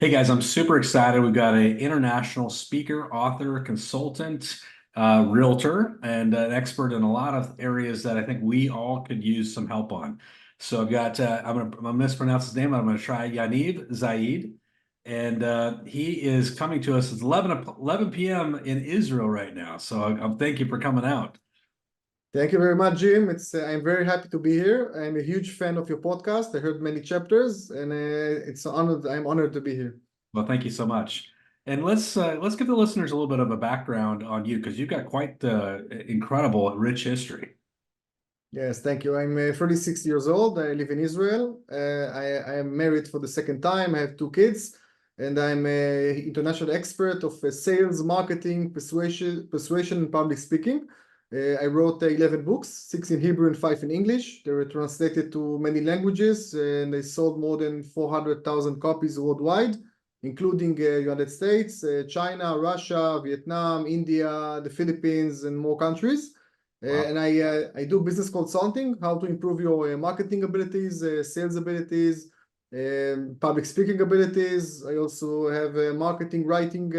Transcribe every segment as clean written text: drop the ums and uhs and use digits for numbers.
Hey guys, I'm super excited. We've got an international speaker, author, consultant, realtor, and an expert in a lot of areas that I think we all could use some help on. So I've got, I'm gonna mispronounce his name. I'm gonna try Yaniv Zaid, and he is coming to us. It's 11 p.m. in Israel right now. So I'm thank you for coming out. Thank you very much, Jim. I'm very happy to be here. I'm a huge fan of your podcast. I heard many chapters, and it's an honor. I'm honored to be here. Well, thank you so much. And let's give the listeners a little bit of a background on you because you've got quite the incredible, rich history. Yes, thank you. I'm 36 years old. I live in Israel. I am married for the second time. I have two kids, and I'm an international expert of sales, marketing, persuasion, and public speaking. I wrote 11 books, 6 in Hebrew and 5 in English. They were translated to many languages, and they sold more than 400,000 copies worldwide, including United States, China, Russia, Vietnam, India, the Philippines, and more countries. Wow. And I do business consulting, how to improve your marketing abilities, sales abilities, public speaking abilities. I also have marketing, writing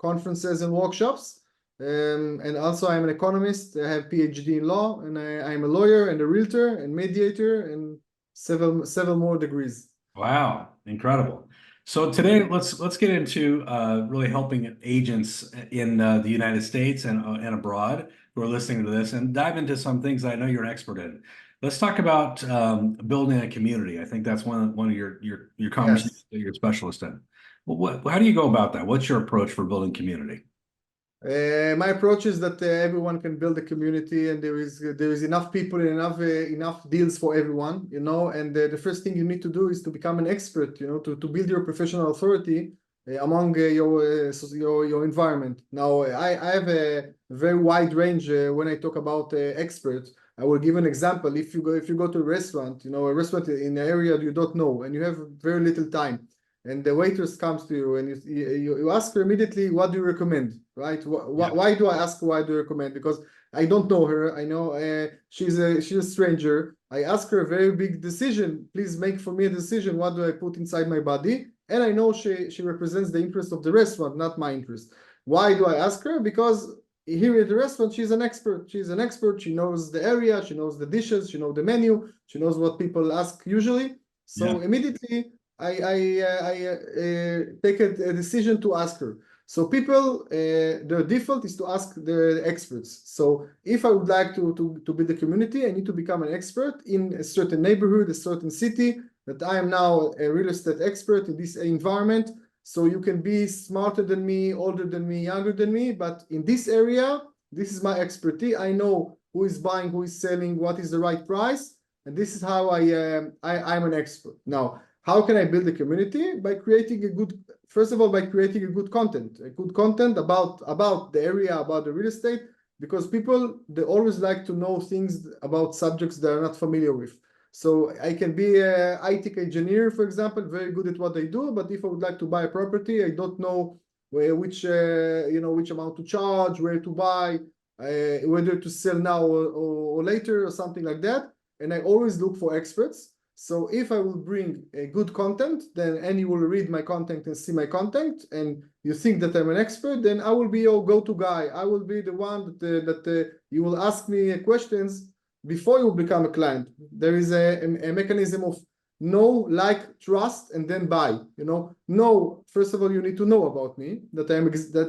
conferences and workshops. And also I'm an economist. I have PhD in law, and I'm a lawyer and a realtor and mediator and several more degrees. Wow, incredible. So today let's get into really helping agents in the United States and abroad who are listening to this and dive into some things that I know you're an expert in. Let's talk about building a community. I think that's one of your conversations Yes. that you're a specialist in. Well, how do you go about that? What's your approach for building community? My approach is that everyone can build a community, and there is enough people and enough deals for everyone, And the first thing you need to do is to become an expert, to build your professional authority among your environment. Now, I have a very wide range when I talk about experts. I will give an example. If you go to a restaurant, a restaurant in an area you don't know, and you have very little time, and the waitress comes to you and you ask her immediately, what do you recommend, right? Yeah. Why do I ask why do you recommend? Because I don't know her. I know she's a stranger. I ask her a very big decision. Please make for me a decision. What do I put inside my body? And I know she represents the interest of the restaurant, not my interest. Why do I ask her? Because here at the restaurant, she's an expert. She's an expert. She knows the area. She knows the dishes. She knows the menu. She knows what people ask usually. Yeah. So immediately I take a decision to ask her. So people, their default is to ask the experts. So if I would like to build a community, I need to become an expert in a certain neighborhood, a certain city, that I am now a real estate expert in this environment. So you can be smarter than me, older than me, younger than me, but in this area, this is my expertise. I know who is buying, who is selling, what is the right price, and this is how I'm an expert. Now, how can I build a community? By creating first of all, by creating a good content about the area, about the real estate, because people, they always like to know things about subjects they're not familiar with. So I can be an IT engineer, for example, very good at what I do, but if I would like to buy a property, I don't know which amount to charge, where to buy, whether to sell now or later or something like that. And I always look for experts. So if I will bring a good content, and you will read my content and see my content, and you think that I'm an expert, then I will be your go-to guy. I will be the one that you will ask me questions before you become a client. There is a mechanism of know, like, trust, and then buy. Know, first of all, you need to know about me, that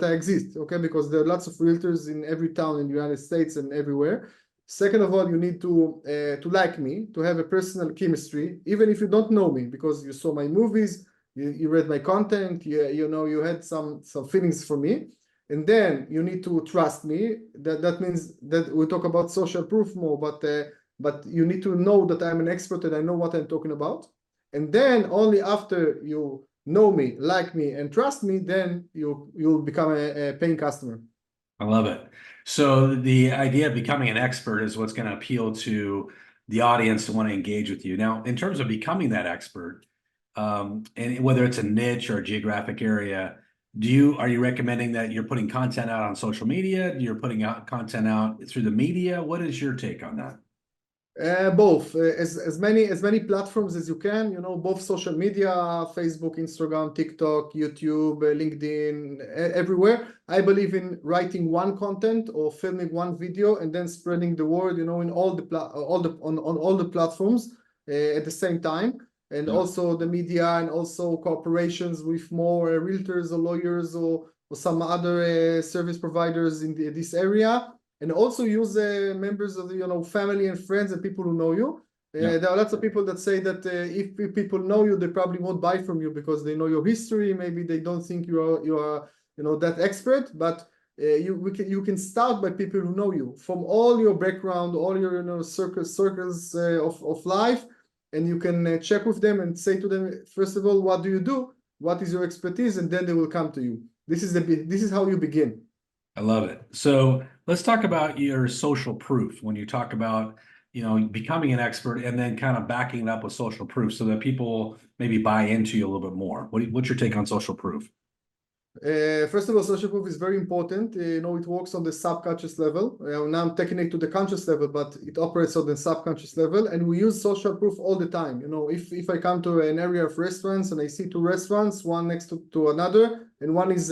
I exist, okay? Because there are lots of realtors in every town in the United States and everywhere. Second of all, you need to like me, to have a personal chemistry, even if you don't know me, because you saw my movies, you read my content, you had some feelings for me. And then you need to trust me. That means that we talk about social proof more, but you need to know that I'm an expert and I know what I'm talking about. And then only after you know me, like me, and trust me, then you'll become a paying customer. I love it. So the idea of becoming an expert is what's going to appeal to the audience to want to engage with you. Now, in terms of becoming that expert, and whether it's a niche or a geographic area, are you recommending that you're putting content out on social media? You're putting out content out through the media? What is your take on that? Both, as many platforms as you can, you know, both social media, Facebook, Instagram, TikTok, YouTube, LinkedIn, everywhere. I believe in writing one content or filming one video and then spreading the word, you know, in all the on all the platforms at the same time. And also the media, and also corporations with more realtors or lawyers or some other service providers in this area. And also use members of the, you know, family and friends and people who know you. There are lots of people that say that if people know you, they probably won't buy from you because they know your history. Maybe they don't think you are you know, that expert. But you can start by people who know you from all your background, all your, you know, circles of life, and you can check with them and say to them, first of all, what do you do? What is your expertise? And then they will come to you. This is how you begin. I love it. So let's talk about your social proof when you talk about, you know, becoming an expert and then kind of backing it up with social proof so that people maybe buy into you a little bit more. What's your take on social proof? First of all, social proof is very important. You know, it works on the subconscious level. Now I'm taking it to the conscious level, but it operates on the subconscious level, and we use social proof all the time. You know, if I come to an area of restaurants and I see two restaurants, one next to another, and one is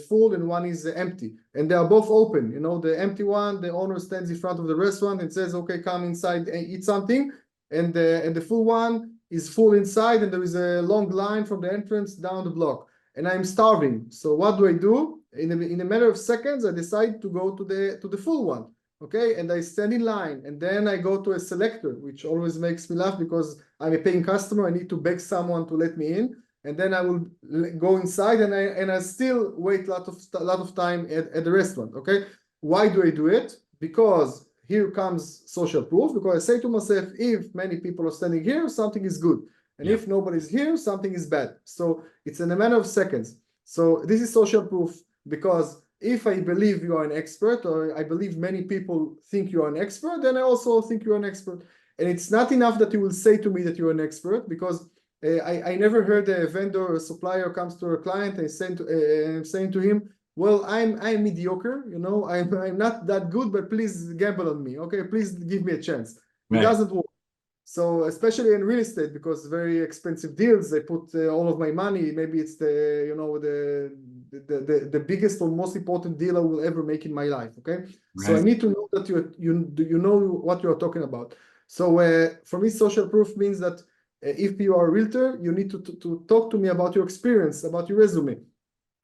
full and one is empty, and they are both open. You know, the empty one, the owner stands in front of the restaurant and says, "Okay, come inside and eat something," and the full one is full inside, and there is a long line from the entrance down the block. And I'm starving. So what do? In a matter of seconds, I decide to go to the full one. Okay, and I stand in line, and then I go to a selector, which always makes me laugh because I'm a paying customer. I need to beg someone to let me in, and then I will go inside, and I still wait a lot of time at the restaurant. Okay, why do I do it? Because here comes social proof. Because I say to myself, if many people are standing here, something is good. And if nobody's here, something is bad. So it's in a matter of seconds. So this is social proof, because if I believe you are an expert, or I believe many people think you are an expert, then I also think you're an expert. And it's not enough that you will say to me that you're an expert, because I never heard a vendor or a supplier comes to a client and saying to him, well, I'm mediocre, you know, I'm not that good, but please gamble on me. Okay, please give me a chance. It doesn't work. So especially in real estate, because very expensive deals, they put all of my money. Maybe it's the, you know, the biggest or most important deal I will ever make in my life. Okay, so I need to know that you know what you're talking about. So for me, social proof means that if you are a realtor, you need to talk to me about your experience, about your resume.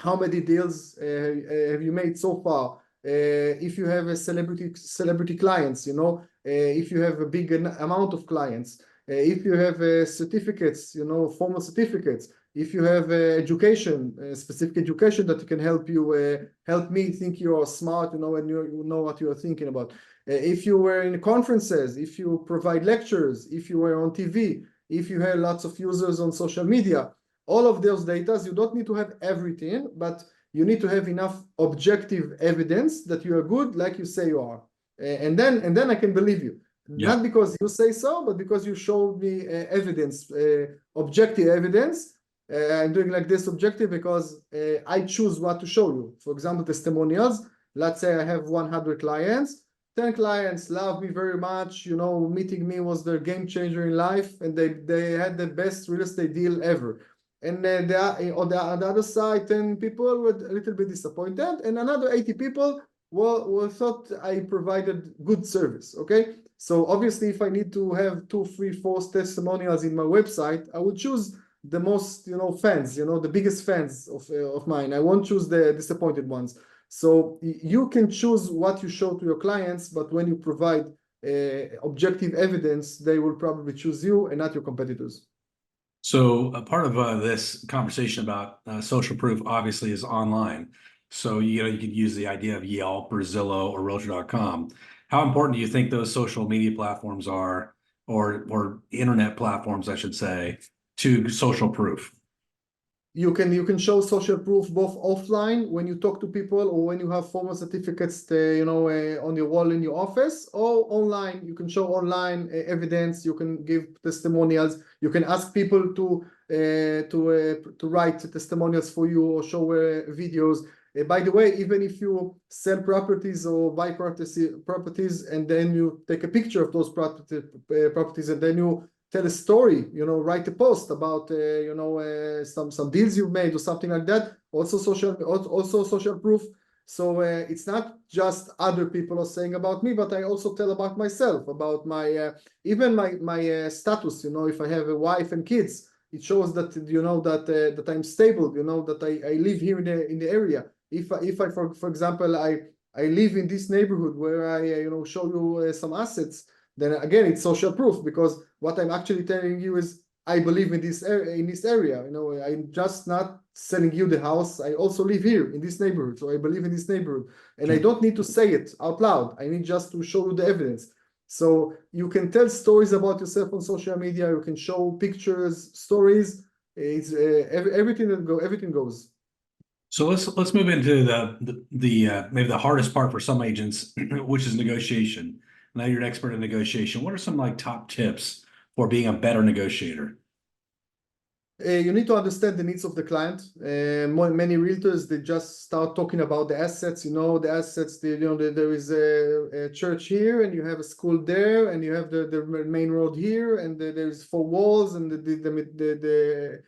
How many deals have you made so far? If you have a celebrity clients, you know, if you have a big amount of clients, if you have certificates, you know, formal certificates, if you have education, specific education that can help me think you are smart, you know, and you know what you are thinking about. If you were in conferences, if you provide lectures, if you were on TV, if you have lots of users on social media, all of those data, you don't need to have everything, but you need to have enough objective evidence that you are good, like you say you are, and then I can believe you. Not because you say so, but because you showed me evidence, objective evidence. I'm doing like this objective because I choose what to show you. For example, testimonials. Let's say I have 100 clients. 10 clients love me very much. You know, meeting me was their game changer in life, and they had the best real estate deal ever. And then on the other side, 10 people were a little bit disappointed, and another 80 people thought I provided good service. Okay, so obviously, if I need to have 2, 3, 4 testimonials in my website, I would choose the most, you know, fans, you know, the biggest fans of mine. I won't choose the disappointed ones. So you can choose what you show to your clients, but when you provide objective evidence, they will probably choose you and not your competitors. So a part of this conversation about social proof obviously is online. So, you know, you could use the idea of Yelp or Zillow or Realtor.com. How important do you think those social media platforms are, or internet platforms, I should say, to social proof? You can show social proof both offline when you talk to people, or when you have formal certificates, you know, on your wall in your office, or online. You can show online evidence. You can give testimonials. You can ask people to write testimonials for you, or show videos. By the way, even if you sell properties or buy properties and then you take a picture of those properties and then you tell a story, write a post about some deals you've made or something like that, also social proof. So it's not just other people are saying about me, but I also tell about myself, about my even my status. If I have a wife and kids, it shows that that I'm stable. That I live here in the area. If I for example I live in this neighborhood where I show you some assets, then again it's social proof, because what I'm actually telling you is I believe in this area. I'm just not selling you the house. I also live here in this neighborhood, so I believe in this neighborhood, and I don't need to say it out loud. I need just to show you the evidence. So you can tell stories about yourself on social media. You can show pictures, stories. It's everything goes. So let's move into the maybe the hardest part for some agents, which is negotiation. Now you're an expert in negotiation. What are some top tips for being a better negotiator? You need to understand the needs of the client. Many realtors, they just start talking about the assets. The assets. There is a church here, and you have a school there, and you have the main road here, and there's 4 walls, and the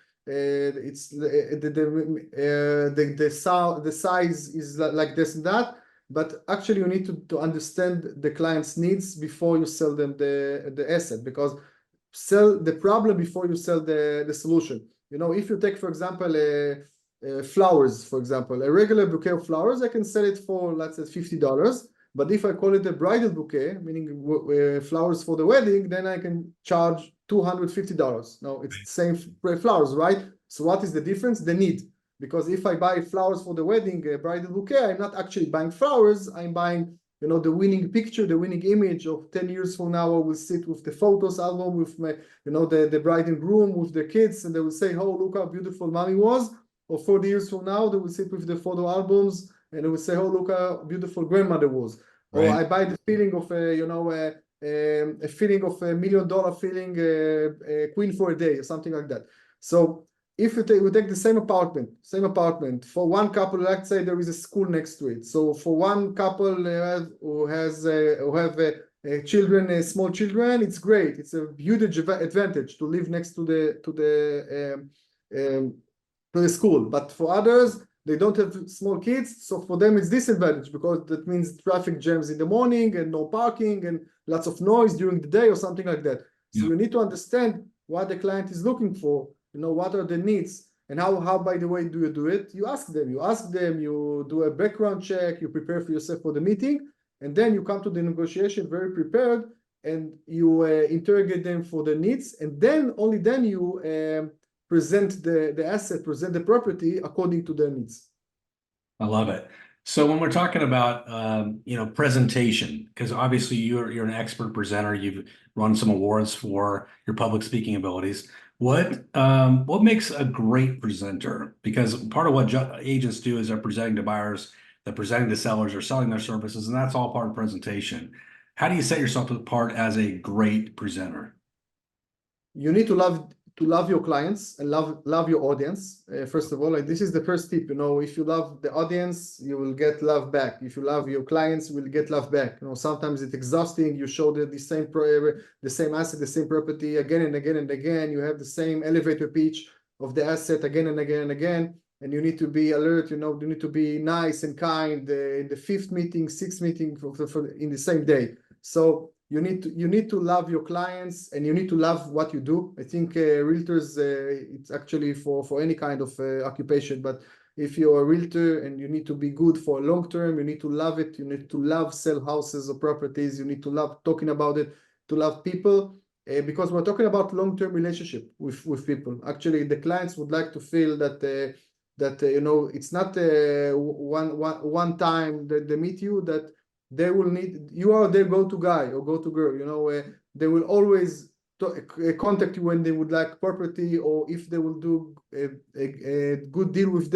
size is like this and that. But actually, you need to understand the client's needs before you sell them the asset, because sell the problem before you sell the solution. If you take, for example, flowers, for example, a regular bouquet of flowers, I can sell it for, let's say, $50. But if I call it a bridal bouquet, meaning flowers for the wedding, then I can charge $250. Now, it's the same flowers, right? So what is the difference? The need. Because if I buy flowers for the wedding, a bridal bouquet, I'm not actually buying flowers. I'm buying the winning picture, the winning image of 10 years from now. I will sit with the photos album with my, the bride and groom with the kids, and they will say, oh, look how beautiful mommy was. Or 40 years from now, they will sit with the photo albums and they will say, oh, look how beautiful grandmother was. Right. Or I buy the feeling of a feeling of $1 million feeling, queen for a day or something like that. So if we take the same apartment for one couple, let's say there is a school next to it. So for one couple who have children, small children, it's great. It's a huge advantage to live next to the school. But for others, they don't have small kids, so for them it's disadvantage, because that means traffic jams in the morning and no parking and lots of noise during the day or something like that. So you need to understand what the client is looking for. What are the needs, and how by the way do you do it? You ask them, you do a background check, you prepare for yourself for the meeting, and then you come to the negotiation very prepared, and you interrogate them for the needs, and then only then you present the asset, present the property according to their needs. I love it. So when we're talking about presentation, because obviously you're an expert presenter, you've run some awards for your public speaking abilities. What makes a great presenter? Because part of what agents do is they're presenting to buyers, they're presenting to sellers, they're selling their services, and that's all part of presentation. How do you set yourself apart as a great presenter? You need to love your clients and love your audience. First of all, this is the first tip. If you love the audience, you will get love back. If you love your clients, you will get love back. Sometimes it's exhausting. You show the same asset, the same property again and again and again. You have the same elevator pitch of the asset again and again and again. And you need to be alert. You need to be nice and kind in the 5th meeting, 6th meeting in the same day. So you need to love your clients, and you need to love what you do. I think realtors, it's actually for any kind of occupation, but if you're a realtor and you need to be good for long term, you need to love it. You need to love sell houses or properties. You need to love talking about it, to love people, because we're talking about long-term relationship with people. Actually, the clients would like to feel that it's not one time that they meet you, that they will need, you are their go-to guy or go-to girl. They will always contact you when they would like property, or if they will do a good deal with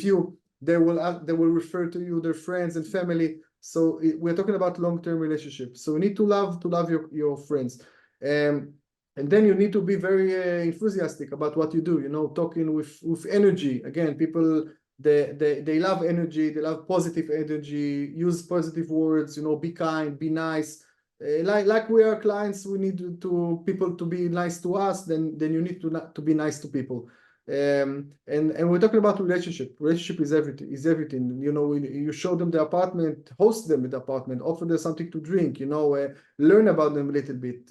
you, they will refer to you, their friends and family. So we're talking about long-term relationships. So you need to love your friends, and then you need to be very enthusiastic about what you do. Talking with energy. Again, people they love energy, they love positive energy, use positive words, you know, be kind, be nice. Like we are clients, we need to people to be nice to us, then you need to be nice to people. And we're talking about relationship. Relationship is everything. You know, you show them the apartment, host them in the apartment, offer them something to drink, you know, learn about them a little bit,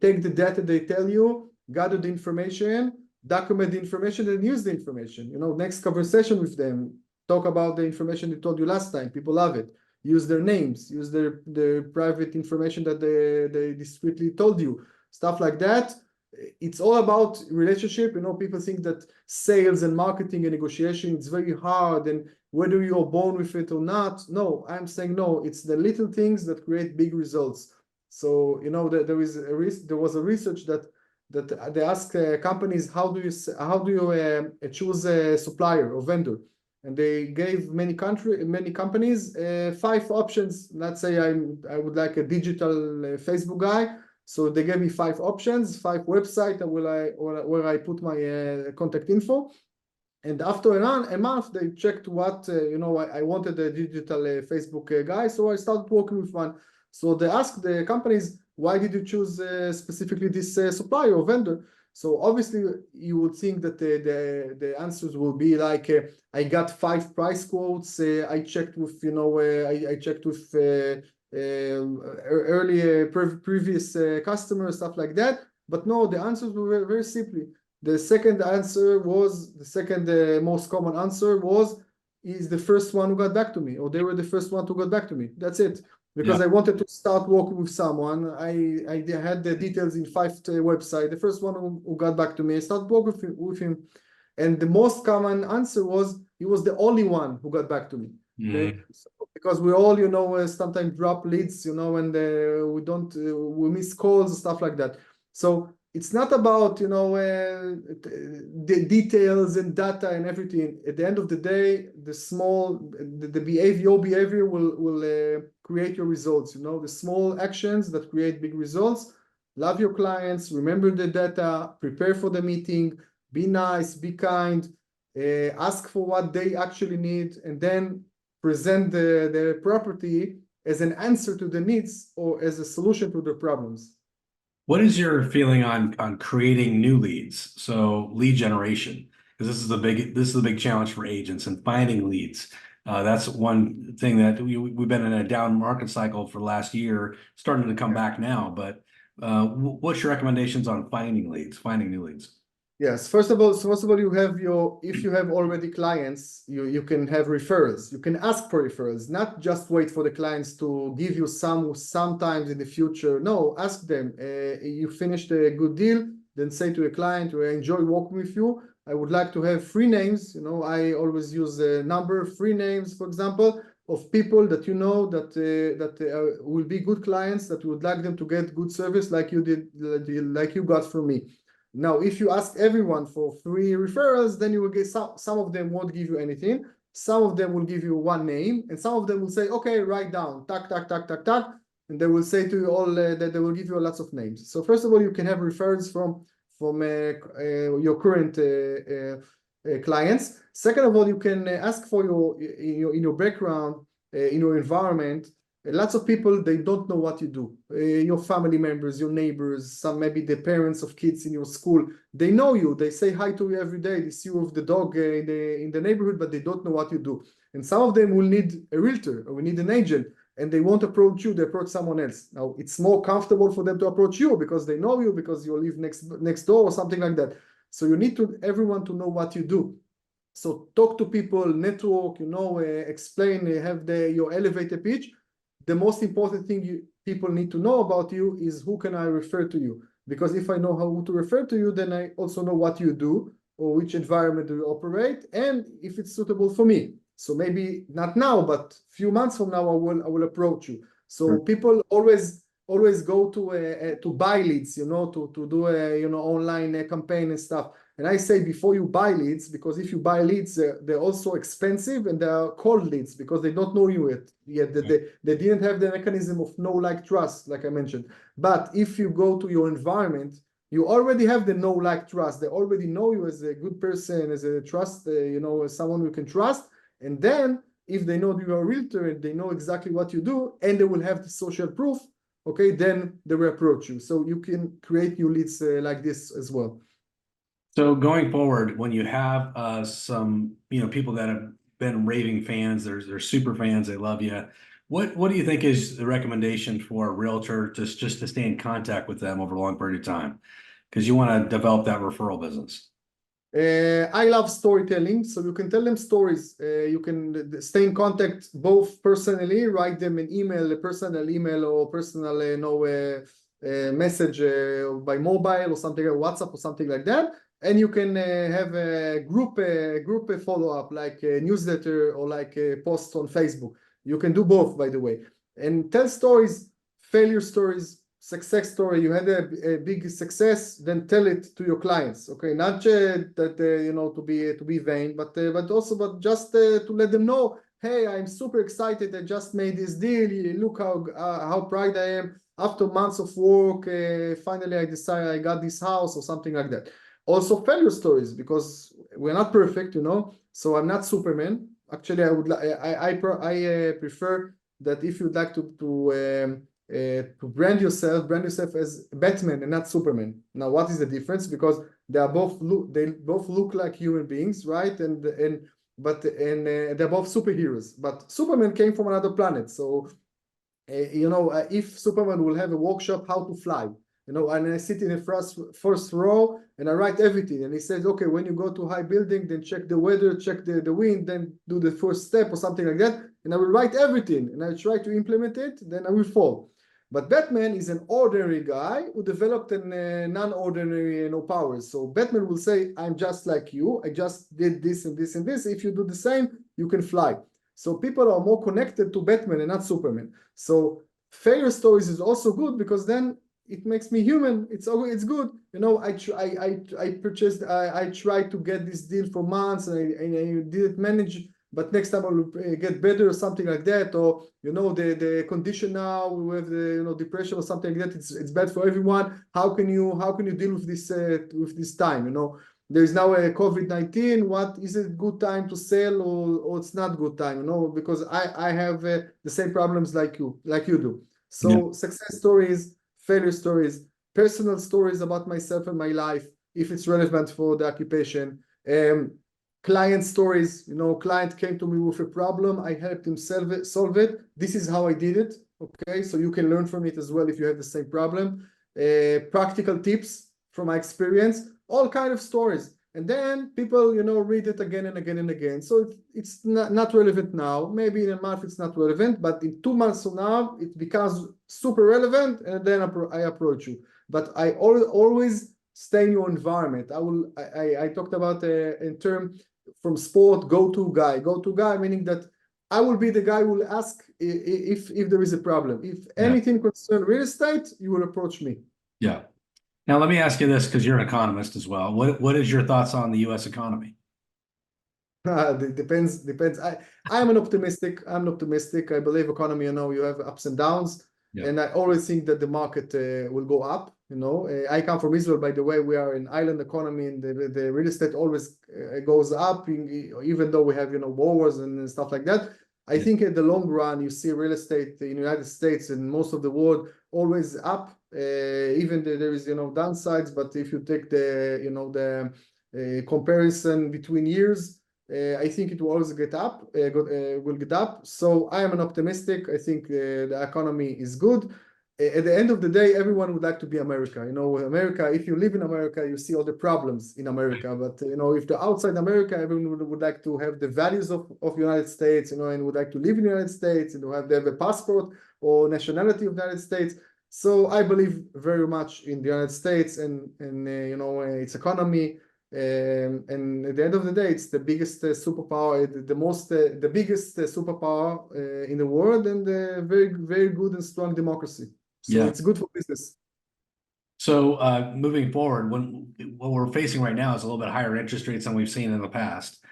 take the data they tell you, gather the information, document the information, and use the information. You know, next conversation with them, talk about the information they told you last time. People love it. Use their names, use their private information that they discreetly told you, stuff like that. It's all about relationship. You know, people think that sales and marketing and negotiation, it's very hard, and whether you're born with it or not. No, I'm saying no, it's the little things that create big results. So, you know, there was a research that they ask companies, how do you choose a supplier or vendor? And they gave many companies 5 options. Let's say I would like a digital Facebook guy. So they gave me 5 options, 5 websites where I put my contact info. And after a month, they checked what, you know, I wanted a digital Facebook guy. So I started working with one. So they asked the companies, why did you choose specifically this supplier or vendor? So obviously you would think that the answers will be like, I got 5 price quotes. I checked with, you know, I checked with previous customers, stuff like that. But no, the answers were very, very simply. The second most common answer was, is the first one who got back to me, or they were the first one who got back to me. That's it. Because I wanted to start working with someone. I had the details in 5 websites. The first one who got back to me, I started working with him. And the most common answer was, he was the only one who got back to me. Okay? So, because we all, you know, sometimes drop leads, you know, and we miss calls and stuff like that. So it's not about, you know, the details and data and everything. At the end of the day, the behavior will create your results. You know, the small actions that create big results. Love your clients, remember the data, prepare for the meeting, be nice, be kind, ask for what they actually need, and then present the property as an answer to the needs or as a solution to the problems. What is your feeling on creating new leads? So lead generation, because this is the big challenge for agents, and finding leads. That's one thing that we've been in a down market cycle for last year, starting to come back now. But what's your recommendations on finding new leads? Yes, first of all, if you have already clients, you can have referrals. You can ask for referrals, not just wait for the clients to give you sometimes in the future. No, ask them. You finished a good deal, then say to a client, I enjoy working with you. I would like to have 3 names. You know, I always use a number, 3 names, for example, of people that you know that will be good clients, that would like them to get good service like you did, like you got from me. Now, if you ask everyone for 3 referrals, then you will get some of them won't give you anything. Some of them will give you 1 name, and some of them will say, okay, write down, tack, tack, tack, tack, tack. And they will say to you all that they will give you lots of names. So first of all, you can have referrals from your current clients. Second of all, you can ask for in your background, in your environment, lots of people, they don't know what you do. Your family members, your neighbors, maybe the parents of kids in your school, they know you. They say hi to you every day. They see you with the dog in the neighborhood, but they don't know what you do. And some of them will need a realtor, or will need an agent, and they won't approach you, they approach someone else. Now, it's more comfortable for them to approach you because they know you, because you live next door or something like that. So you need everyone to know what you do. So talk to people, network, you know, explain, have your elevator pitch. The most important thing people need to know about you is, who can I refer to you? Because if I know how to refer to you, then I also know what you do, or which environment do you operate, and if it's suitable for me. So maybe not now, but a few months from now, I will approach you. So people always go to buy leads, you know, to do a online campaign and stuff. And I say, before you buy leads, because if you buy leads, they're also expensive, and they're cold leads because they don't know you yet. They didn't have the mechanism of know, like, trust, like I mentioned. But if you go to your environment, You already have the know, like, trust. They already know you as a good person, as a trust, as someone you can trust. And then if they know you're a realtor and they know exactly what you do, and they will have the social proof, okay, then they will approach you. So you can create new leads like this as well. So going forward, when you have some people that have been raving fans, they're super fans, they love you. What do you think is the recommendation for a realtor just to stay in contact with them over a long period of time? Because you want to develop that referral business. I love storytelling, so you can tell them stories. You can stay in contact both personally, write them an email, a personal email, or personal message by mobile or something, like WhatsApp or something like that. And you can have a group follow-up, like a newsletter or like a post on Facebook. You can do both, by the way, and tell stories, failure stories, success story. You had a big success, then tell it to your clients. Okay, not that to be vain, but just to let them know, hey, I'm super excited. I just made this deal. Look how proud I am. After months of work, finally I decided I got this house or something like that. Also failure stories, because we're not perfect, so I'm not Superman. Actually, I prefer that if you'd like to brand yourself as Batman and not Superman. Now, what is the difference? Because they both look like human beings, right? And they're both superheroes. But Superman came from another planet, so if Superman will have a workshop how to fly, and I sit in the first row and I write everything, and he says, okay, when you go to high building, then check the weather, check the wind, then do the first step or something like that, and I will write everything and I try to implement it, then I will fall. But Batman is an ordinary guy who developed a non-ordinary powers. So Batman will say, I'm just like you, I just did this and this and this. If you do the same, you can fly. So people are more connected to Batman and not Superman. So failure stories is also good, because then it makes me human. It's good. I tried to get this deal for months and I didn't manage, but next time I will get better or something like that. Or the condition now with the depression or something like that. It's bad for everyone. How can you deal with this time? There's now a COVID-19. What is it good time to sell, or it's not good time? Because I have the same problems like you do. So success stories, failure stories, personal stories about myself and my life, if it's relevant for the occupation. Client stories, client came to me with a problem, I helped him solve it. This is how I did it. Okay, so you can learn from it as well if you have the same problem. Practical tips from my experience, all kind of stories. And then people, read it again and again and again. So it's not relevant now. Maybe in a month it's not relevant, but in 2 months from now, it becomes super relevant, and then I approach you. But I always stay in your environment. I talked about in term from sport, go-to guy, meaning that I will be the guy who will ask if there is a problem. If anything concerns real estate, you will approach me. Yeah. Now, let me ask you this, because you're an economist as well. What is your thoughts on the U.S. economy? Depends. I'm optimistic. I believe economy, you have ups and downs. Yeah. And I always think that the market will go up. I come from Israel, by the way. We are an island economy, and the real estate always goes up, even though we have wars and stuff like that. I think in the long run, you see real estate in the United States and most of the world always up. Even there is downsides, but if you take the comparison between years, I think it will always get up. Will get up. So I am an optimistic. I think the economy is good. At the end of the day, everyone would like to be America. America. If you live in America, you see all the problems in America. But if they're outside America, everyone would like to have the values of United States. And would like to live in the United States and they have a passport or nationality of the United States. So I believe very much in the United States and its economy. And at the end of the day, it's the biggest superpower, the biggest superpower in the world, and very, very good and strong democracy. So it's good for business. So moving forward, what we're facing right now is a little bit higher interest rates than we've seen in the past.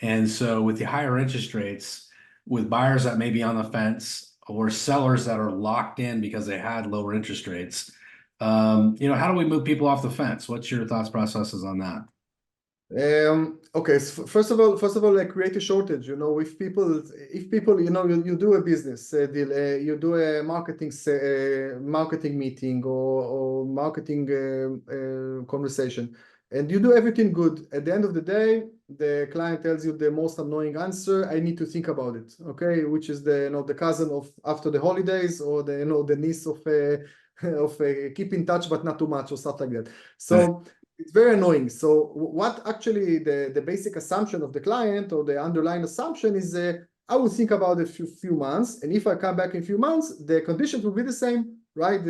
And so with the higher interest rates, with buyers that may be on the fence or sellers that are locked in because they had lower interest rates, How do we move people off the fence? What's your thoughts processes on that? Okay, so first of all, like create a shortage. If people, you do a business deal, you do a marketing meeting or marketing conversation, and you do everything good. At the end of the day, the client tells you the most annoying answer. I need to think about it. Okay, which is the cousin of after the holidays, or the niece of keep in touch but not too much, or stuff like that. So it's very annoying. So what actually the basic assumption of the client, or the underlying assumption, is I will think about it few months, and if I come back in a few months, the conditions will be the same, right?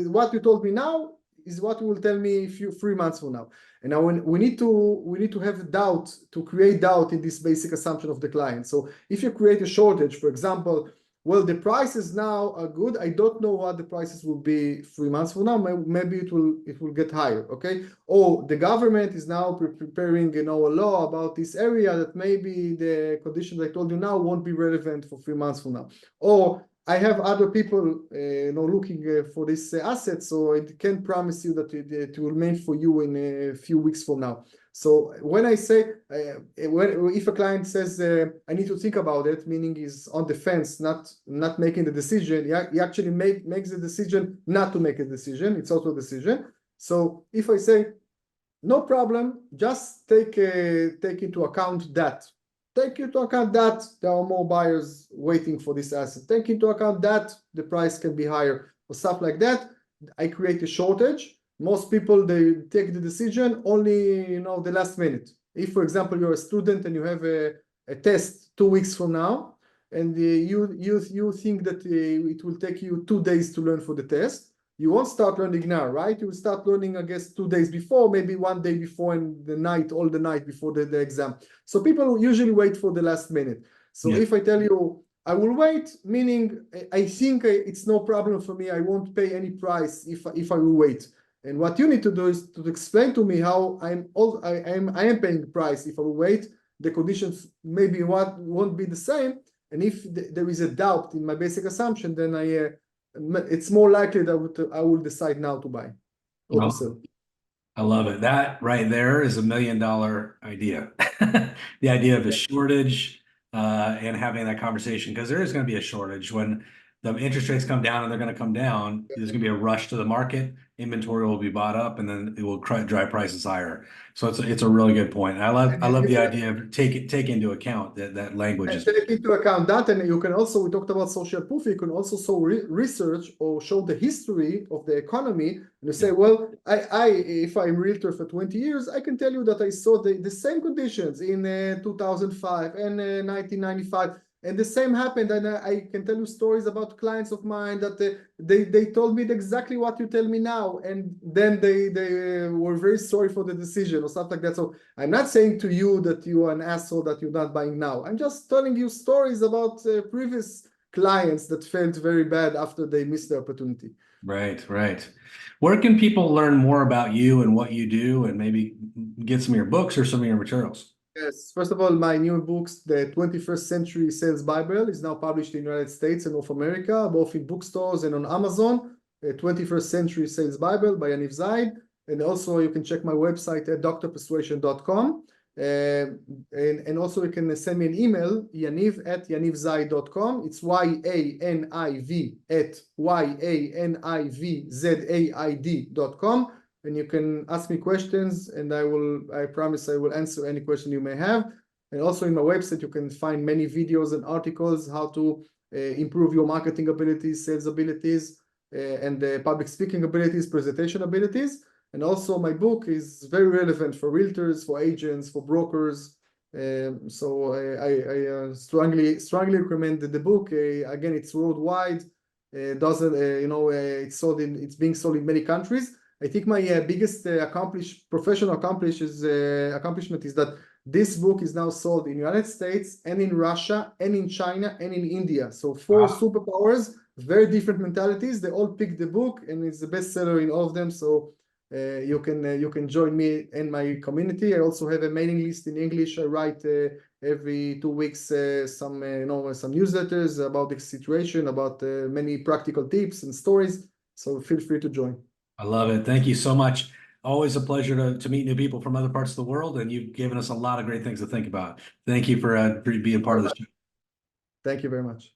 What you told me now is what you will tell me 3 months from now. And now we need to have doubt, to create doubt in this basic assumption of the client. So if you create a shortage, for example, well, the prices now are good. I don't know what the prices will be 3 months from now. Maybe it will get higher. Okay. Or the government is now preparing a law about this area that maybe the conditions I told you now won't be relevant for 3 months from now. Or I have other people looking for this asset, so I can't promise you that it will remain for you in a few weeks from now. So when I say, if a client says, I need to think about it, meaning he's on the fence, not making the decision, he actually makes the decision not to make a decision. It's also a decision. So if I say, no problem, just take into account that. Take into account that there are more buyers waiting for this asset. Take into account that the price can be higher, or stuff like that. I create a shortage. Most people, they take the decision only the last minute. If, for example, you're a student and you have a test 2 weeks from now, and you think that it will take you 2 days to learn for the test, you won't start learning now, right? You will start learning, I guess, 2 days before, maybe 1 day before, and all the night before the exam. So people usually wait for the last minute. So if I tell you I will wait, meaning I think it's no problem for me, I won't pay any price if I will wait. And what you need to do is to explain to me how I am paying the price if I will wait. The conditions maybe won't be the same, and if there is a doubt in my basic assumption, then it's more likely that I will decide now to buy or to sell. I love it. That right there is $1 million idea. The idea of a shortage and having that conversation, because there is going to be a shortage when the interest rates come down, and they're going to come down. There's going to be a rush to the market. Inventory will be bought up, and then it will drive prices higher. So it's a really good point. I love the idea of take into account that language is. Take into account that, and you can also, we talked about social proof. You can also research or show the history of the economy, and you say, well, if I'm realtor for 20 years, I can tell you that I saw the same conditions in 2005 and 1995. And the same happened, and I can tell you stories about clients of mine that they told me exactly what you tell me now, and then they were very sorry for the decision or stuff like that. So I'm not saying to you that you are an asshole that you're not buying now. I'm just telling you stories about previous clients that felt very bad after they missed the opportunity. Right. Where can people learn more about you and what you do, and maybe get some of your books or some of your materials? Yes, first of all, my new books, the 21st Century Sales Bible, is now published in the United States and North America, both in bookstores and on Amazon. 21st Century Sales Bible by Yaniv Zaid. And also you can check my website at drpersuasion.com. And also you can send me an email, yaniv@yanivzaid.com. It's YANIV@YANIVZAID.com. And you can ask me questions, and I promise I will answer any question you may have. And also in my website, you can find many videos and articles how to improve your marketing abilities, sales abilities, and public speaking abilities, presentation abilities. And also my book is very relevant for realtors, for agents, for brokers. So I strongly recommend the book. Again, it's worldwide. It's being sold in many countries. I think my biggest professional accomplishment is that this book is now sold in the United States and in Russia and in China and in India. So 4 superpowers, very different mentalities. They all picked the book, and it's the bestseller in all of them. So you can join me and my community. I also have a mailing list in English. I write every 2 weeks some newsletters about the situation, about many practical tips and stories. So feel free to join. I love it. Thank you so much. Always a pleasure to meet new people from other parts of the world, and you've given us a lot of great things to think about. Thank you for being part of the show. Thank you very much.